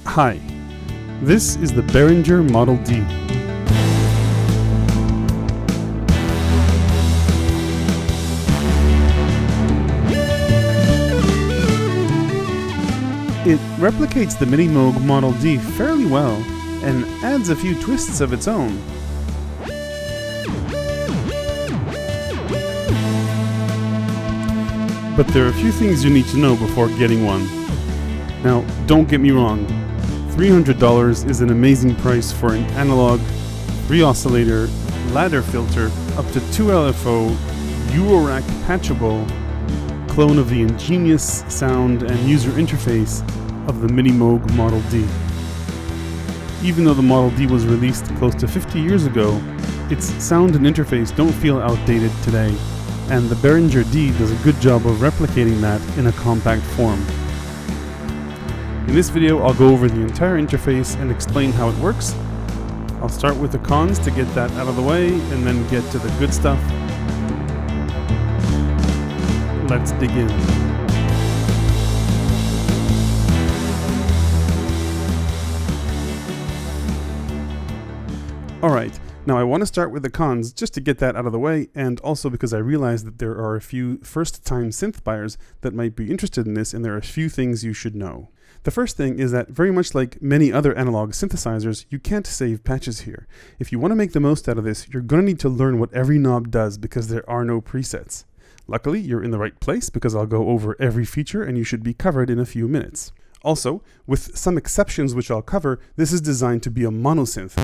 Hi, this is the Behringer Model D. It replicates the Minimoog Model D fairly well and adds a few twists of its own. But there are a few things you need to know before getting one. Now, don't get me wrong, $300 is an amazing price for an analog 3-oscillator ladder filter up to 2 LFO Eurorack patchable clone of the ingenious sound and user interface of the Minimoog Model D. Even though the Model D was released close to 50 years ago, its sound and interface don't feel outdated today, and the Behringer D does a good job of replicating that in a compact form. In this video, I'll go over the entire interface and explain how it works. I'll start with the cons to get that out of the way, and then get to the good stuff. Let's dig in. Alright, now I want to start with the cons just to get that out of the way, and also because I realize that there are a few first-time synth buyers that might be interested in this, and there are a few things you should know. The first thing is that, very much like many other analog synthesizers, you can't save patches here. If you want to make the most out of this, you're going to need to learn what every knob does because there are no presets. Luckily, you're in the right place because I'll go over every feature and you should be covered in a few minutes. Also, with some exceptions which I'll cover, this is designed to be a monosynth,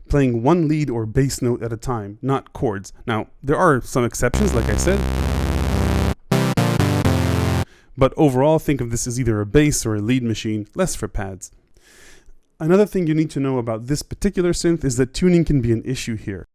playing one lead or bass note at a time, not chords. Now, there are some exceptions, like I said, but overall think of this as either a bass or a lead machine, less for pads. Another thing you need to know about this particular synth is that tuning can be an issue here.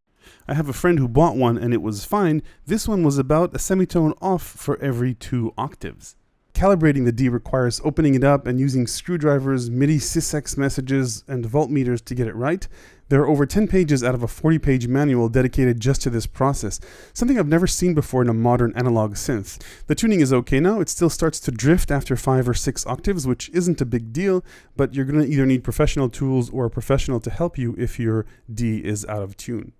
I have a friend who bought one and it was fine. This one was about a semitone off for every 2 octaves. Calibrating the D requires opening it up and using screwdrivers, MIDI sysx messages, and voltmeters to get it right. There are over 10 pages out of a 40-page manual dedicated just to this process, something I've never seen before in a modern analog synth. The tuning is okay now. It still starts to drift after 5 or 6 octaves, which isn't a big deal, but you're going to either need professional tools or a professional to help you if your D is out of tune.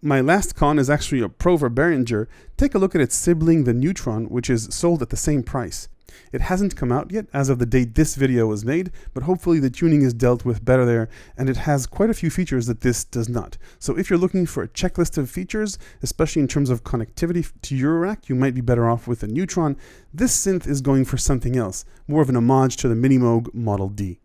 My last con is actually a pro for Behringer. Take a look at its sibling, the Neutron, which is sold at the same price. It hasn't come out yet as of the date this video was made, but hopefully the tuning is dealt with better there, and it has quite a few features that this does not. So if you're looking for a checklist of features, especially in terms of connectivity to Eurorack, you might be better off with the Neutron. This synth is going for something else, more of an homage to the Minimoog Model D.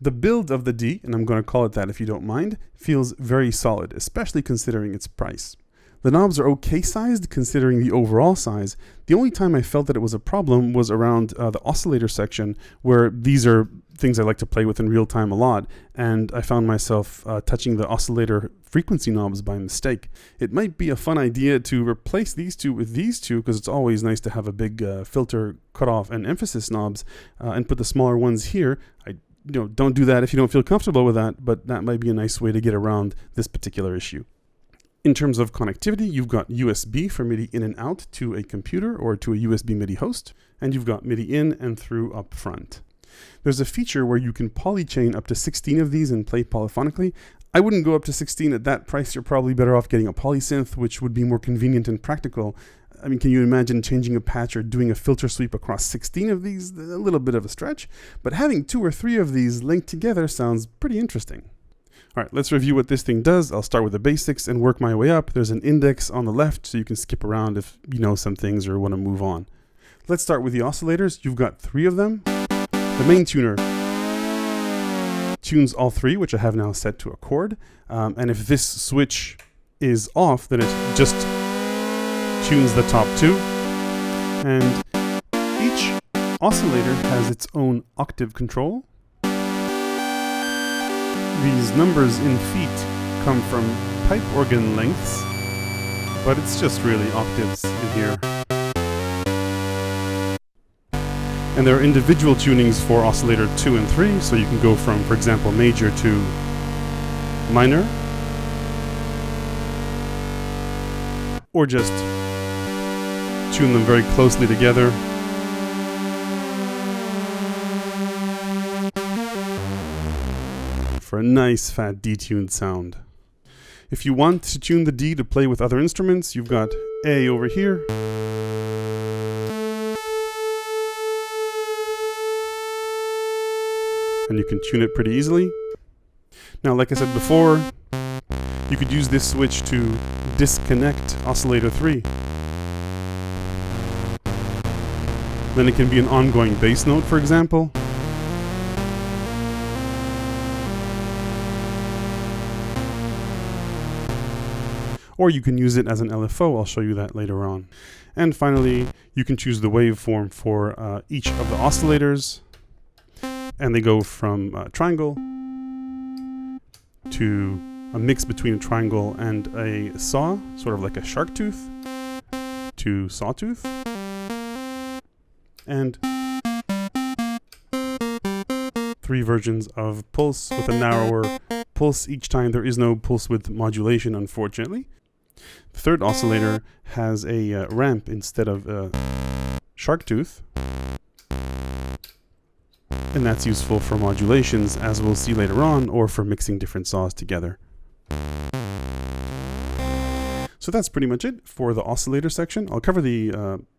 The build of the D, and I'm going to call it that if you don't mind, feels very solid, especially considering its price. The knobs are okay sized considering the overall size. The only time I felt that it was a problem was around the oscillator section, where these are things I like to play with in real time a lot, and I found myself touching the oscillator frequency knobs by mistake. It might be a fun idea to replace these two with these two, because it's always nice to have a big filter, cutoff, and emphasis knobs, and put the smaller ones here. Don't do that if you don't feel comfortable with that, but that might be a nice way to get around this particular issue. In terms of connectivity, you've got USB for MIDI in and out to a computer or to a USB MIDI host, and you've got MIDI in and through up front. There's a feature where you can polychain up to 16 of these and play polyphonically. I wouldn't go up to 16 at that price. You're probably better off getting a polysynth, which would be more convenient and practical. I mean, can you imagine changing a patch or doing a filter sweep across 16 of these? A little bit of a stretch, but having 2 or 3 of these linked together sounds pretty interesting. All right, let's review what this thing does. I'll start with the basics and work my way up. There's an index on the left, so you can skip around if you know some things or want to move on. Let's start with the oscillators. You've got 3 of them. The main tuner tunes all 3, which I have now set to a chord. And if this switch is off, then it just tunes the top 2, and each oscillator has its own octave control. These numbers in feet come from pipe organ lengths, but it's just really octaves in here. And there are individual tunings for oscillator 2 and 3, so you can go from, for example, major to minor, or just tune them very closely together. for a nice fat detuned sound. If you want to tune the D to play with other instruments, you've got A over here. And you can tune it pretty easily. Now, like I said before, you could use this switch to disconnect oscillator 3. Then it can be an ongoing bass note, for example. Or you can use it as an LFO, I'll show you that later on. And finally, you can choose the waveform for each of the oscillators. And they go from triangle to a mix between a triangle and a saw, sort of like a shark tooth, to sawtooth. And 3 versions of pulse with a narrower pulse each time. There is no pulse width modulation, unfortunately. The third oscillator has a ramp instead of a shark tooth, and that's useful for modulations, as we'll see later on, or for mixing different saws together. So that's pretty much it for the oscillator section. I'll cover the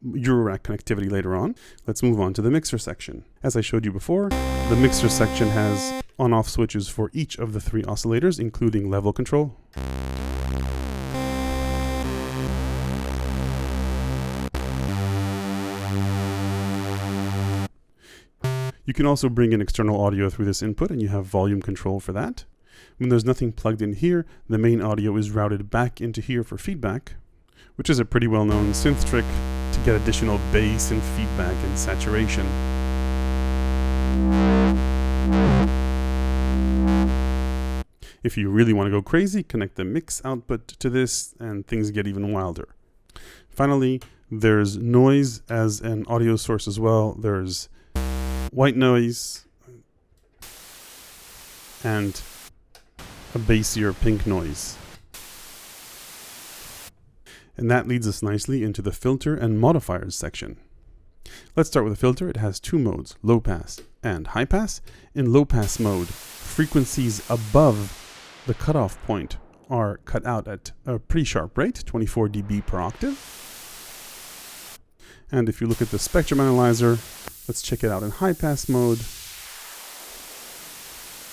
Eurorack connectivity later on. Let's move on to the mixer section. As I showed you before, the mixer section has on-off switches for each of the 3 oscillators, including level control. You can also bring in external audio through this input, and you have volume control for that. When there's nothing plugged in here, the main audio is routed back into here for feedback, which is a pretty well-known synth trick to get additional bass and feedback and saturation. If you really want to go crazy, connect the mix output to this and things get even wilder. Finally, there's noise as an audio source as well. There's white noise and a bassier pink noise. And that leads us nicely into the filter and modifiers section. Let's start with the filter. It has 2 modes, low pass and high pass. In low pass mode, frequencies above the cutoff point are cut out at a pretty sharp rate, 24 dB per octave. And if you look at the spectrum analyzer, let's check it out in high pass mode.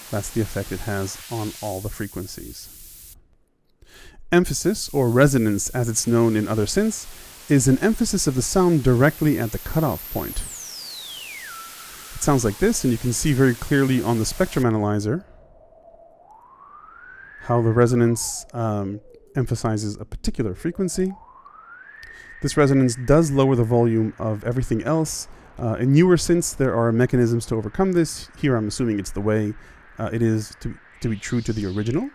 That's the effect it has on all the frequencies. Emphasis, or resonance as it's known in other synths, is an emphasis of the sound directly at the cutoff point. It sounds like this, and you can see very clearly on the spectrum analyzer how the resonance emphasizes a particular frequency. This resonance does lower the volume of everything else. In newer synths, there are mechanisms to overcome this. Here, I'm assuming it's the way it is to be true to the original.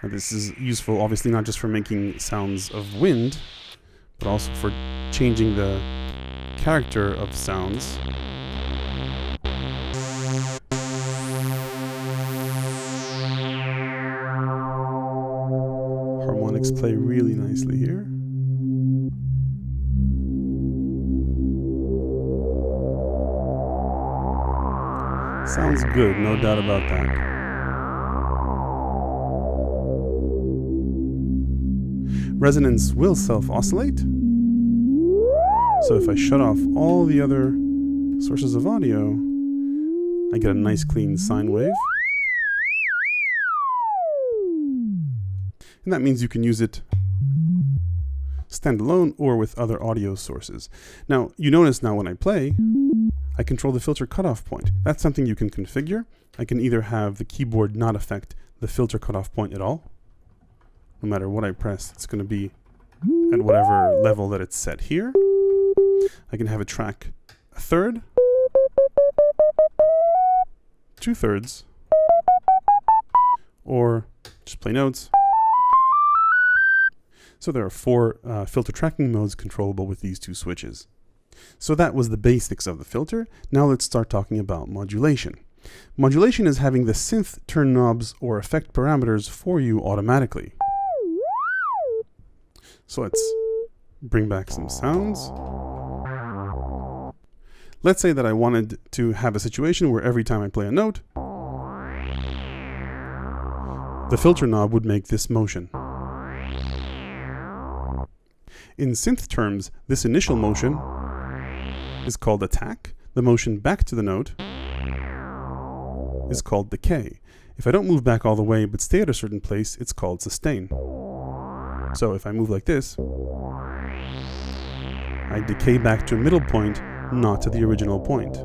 Now, this is useful, obviously, not just for making sounds of wind, but also for changing the character of sounds. Harmonics play really nicely here. Sounds good, no doubt about that. Resonance will self-oscillate. So if I shut off all the other sources of audio, I get a nice clean sine wave. And that means you can use it standalone or with other audio sources. Now, you notice now when I play, I control the filter cutoff point. That's something you can configure. I can either have the keyboard not affect the filter cutoff point at all. No matter what I press, it's going to be at whatever level that it's set here. I can have it track a third, 2/3, or just play notes. So there are 4 filter tracking modes controllable with these 2 switches. So that was the basics of the filter. Now let's start talking about modulation. Modulation is having the synth turn knobs or effect parameters for you automatically. So let's bring back some sounds. Let's say that I wanted to have a situation where every time I play a note, the filter knob would make this motion. In synth terms, this initial motion is called attack. The motion back to the note is called decay. If I don't move back all the way but stay at a certain place, it's called sustain. So if I move like this, I decay back to a middle point, not to the original point.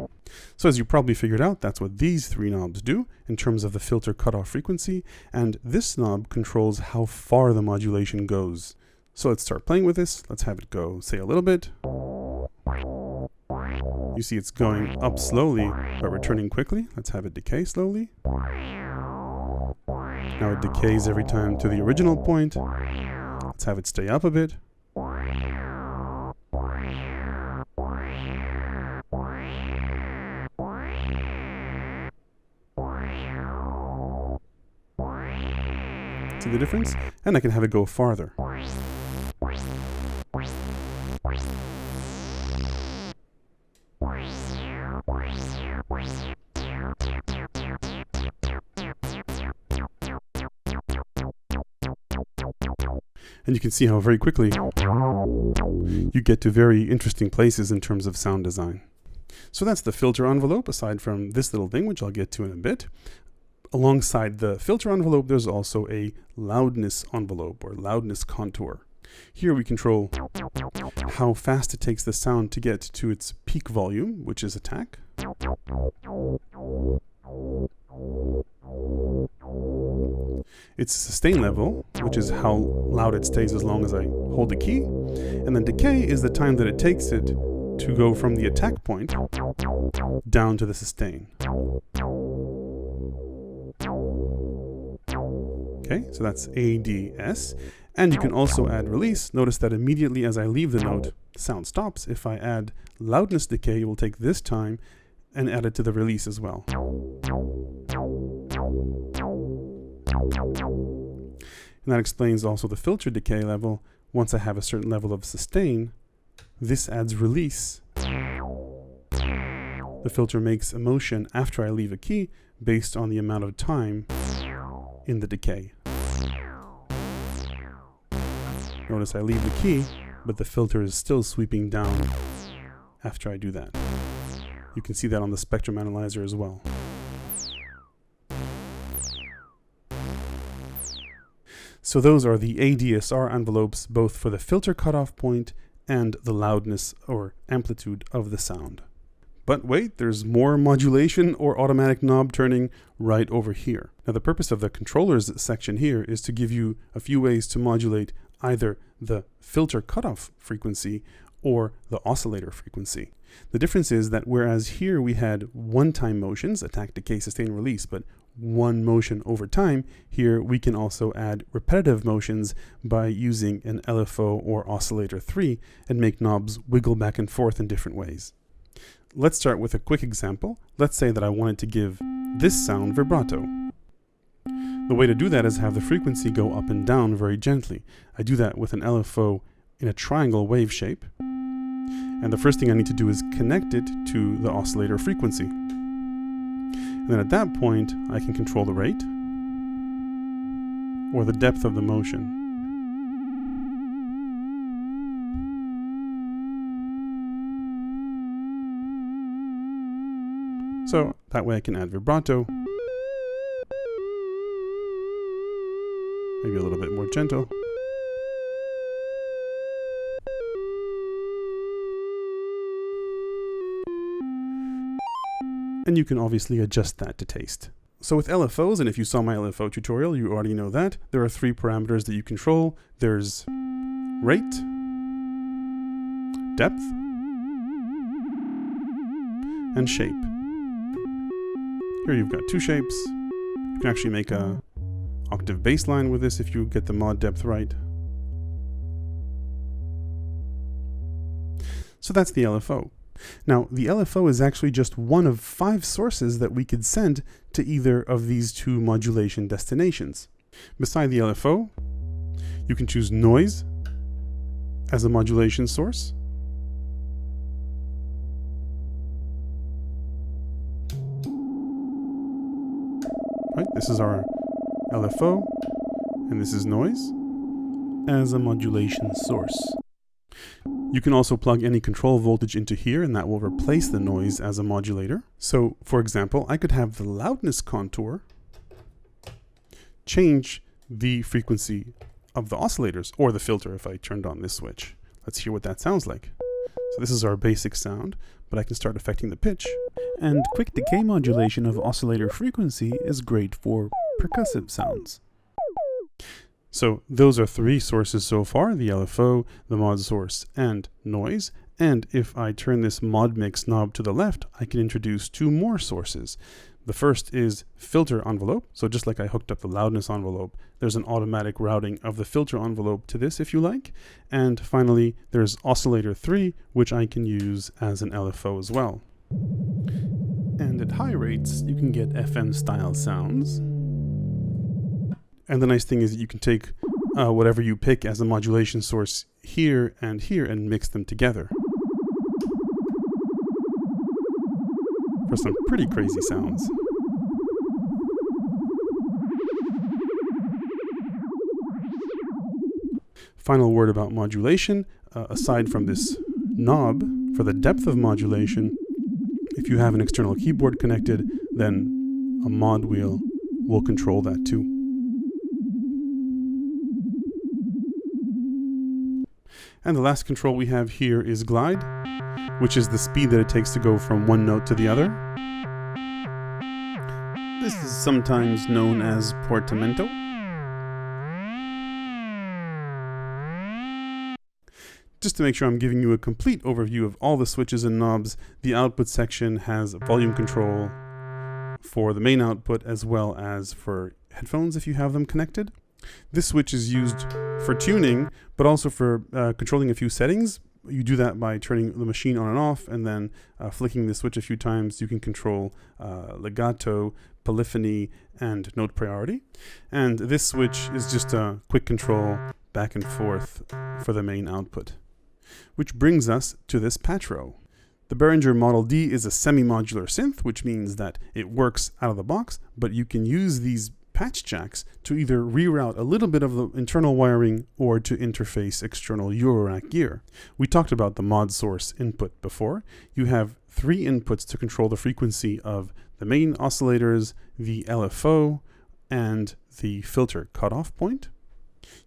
So as you probably figured out, that's what these three knobs do in terms of the filter cutoff frequency, and this knob controls how far the modulation goes. So let's start playing with this. Let's have it go, say, a little bit. You see it's going up slowly, but returning quickly. Let's have it decay slowly. Now it decays every time to the original point. Let's have it stay up a bit. See the difference? And I can have it go farther. And you can see how very quickly you get to very interesting places in terms of sound design. So that's the filter envelope, aside from this little thing, which I'll get to in a bit. Alongside the filter envelope, there's also a loudness envelope or loudness contour. Here we control how fast it takes the sound to get to its peak volume, which is attack. Its sustain level, which is how loud it stays as long as I hold the key. And then decay is the time that it takes it to go from the attack point down to the sustain. Okay, so that's ADS. And you can also add release. Notice that immediately as I leave the note, the sound stops. If I add loudness decay, it will take this time and add it to the release as well. And that explains also the filter decay level. Once I have a certain level of sustain, this adds release. The filter makes a motion after I leave a key based on the amount of time in the decay. Notice I leave the key, but the filter is still sweeping down after I do that. You can see that on the spectrum analyzer as well. So those are the ADSR envelopes, both for the filter cutoff point and the loudness or amplitude of the sound. But wait, there's more modulation or automatic knob turning right over here. Now the purpose of the controllers section here is to give you a few ways to modulate either the filter cutoff frequency or the oscillator frequency. The difference is that whereas here we had one-time motions, attack, decay, sustain, release, but one motion over time, here we can also add repetitive motions by using an LFO or oscillator 3 and make knobs wiggle back and forth in different ways. Let's start with a quick example. Let's say that I wanted to give this sound vibrato. The way to do that is have the frequency go up and down very gently. I do that with an LFO in a triangle wave shape. And the first thing I need to do is connect it to the oscillator frequency. And then at that point, I can control the rate or the depth of the motion. So that way I can add vibrato. Maybe a little bit more gentle. And you can obviously adjust that to taste. So with LFOs, and if you saw my LFO tutorial, you already know that, there are three parameters that you control. There's rate, depth, and shape. Here you've got two shapes. You can actually make a octave bass line with this if you get the mod depth right. So that's the LFO. Now, the LFO is actually just one of 5 sources that we could send to either of these two modulation destinations. Beside the LFO, you can choose noise as a modulation source. right? This is our LFO, and this is noise as a modulation source. You can also plug any control voltage into here, and that will replace the noise as a modulator. So, for example, I could have the loudness contour change the frequency of the oscillators, or the filter if I turned on this switch. Let's hear what that sounds like. So this is our basic sound, but I can start affecting the pitch. And quick decay modulation of oscillator frequency is great for percussive sounds. So those are three sources so far, the LFO, the mod source, and noise. And if I turn this mod mix knob to the left, I can introduce two more sources. The first is filter envelope. So just like I hooked up the loudness envelope, there's an automatic routing of the filter envelope to this if you like. And finally, there's oscillator 3, which I can use as an LFO as well. And at high rates, you can get FM style sounds. And the nice thing is that you can take whatever you pick as a modulation source here and mix them together for some pretty crazy sounds. Final word about modulation, aside from this knob, for the depth of modulation, if you have an external keyboard connected, then a mod wheel will control that too. And the last control we have here is glide, which is the speed that it takes to go from one note to the other. This is sometimes known as portamento. Just to make sure I'm giving you a complete overview of all the switches and knobs, the output section has volume control for the main output as well as for headphones if you have them connected. This switch is used for tuning, but also for controlling a few settings. You do that by turning the machine on and off, and then flicking the switch a few times. You can control legato, polyphony, and note priority. And this switch is just a quick control back and forth for the main output. Which brings us to this patch row. The Behringer Model D is a semi-modular synth, which means that it works out of the box, but you can use these patch jacks to either reroute a little bit of the internal wiring or to interface external Eurorack gear. We talked about the mod source input before. You have three inputs to control the frequency of the main oscillators, the LFO, and the filter cutoff point.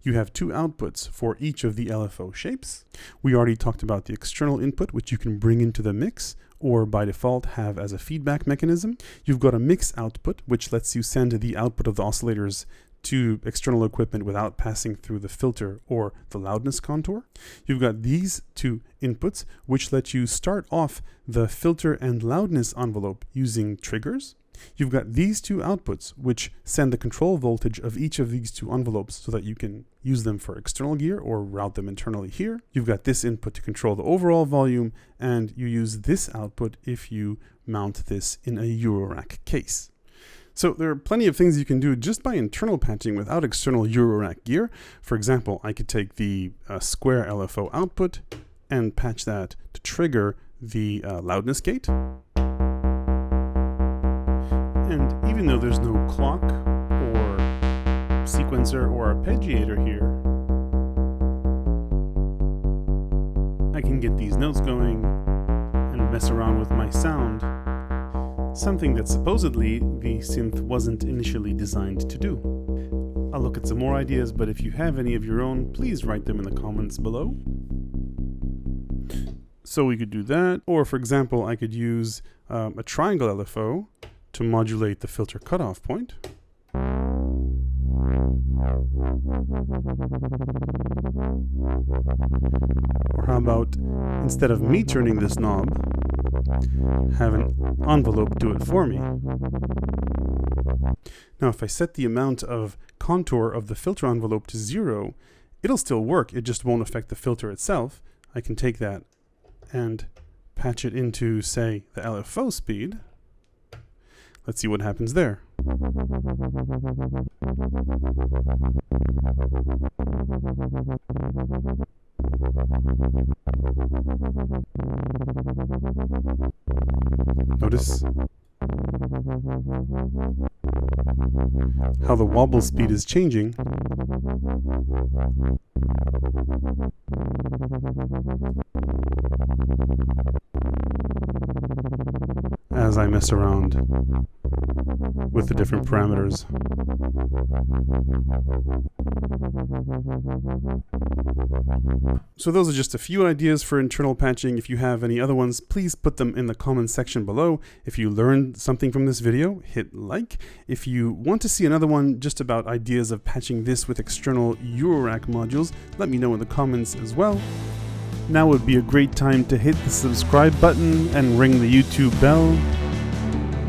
You have two outputs for each of the LFO shapes. We already talked about the external input, which you can bring into the mix, or by default have as a feedback mechanism. You've got a mix output, which lets you send the output of the oscillators to external equipment without passing through the filter or the loudness contour. You've got these two inputs, which let you start off the filter and loudness envelope using triggers. You've got these two outputs, which send the control voltage of each of these two envelopes so that you can use them for external gear or route them internally here. You've got this input to control the overall volume, and you use this output if you mount this in a Eurorack case. So there are plenty of things you can do just by internal patching without external Eurorack gear. For example, I could take the square LFO output and patch that to trigger the loudness gate. And even though there's no clock or sequencer or arpeggiator here, I can get these notes going and mess around with my sound, something that supposedly the synth wasn't initially designed to do. I'll look at some more ideas, but if you have any of your own, please write them in the comments below. So we could do that, or for example, I could use a triangle LFO to modulate the filter cutoff point. Or how about, instead of me turning this knob, have an envelope do it for me. Now if I set the amount of contour of the filter envelope to 0, it'll still work, it just won't affect the filter itself. I can take that and patch it into, say, the LFO speed. Let's see what happens there. Notice how the wobble speed is changing, as I mess around with the different parameters. So those are just a few ideas for internal patching. If you have any other ones, please put them in the comments section below. If you learned something from this video, hit like. If you want to see another one just about ideas of patching this with external Eurorack modules, let me know in the comments as well. Now would be a great time to hit the subscribe button and ring the YouTube bell.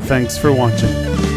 Thanks for watching.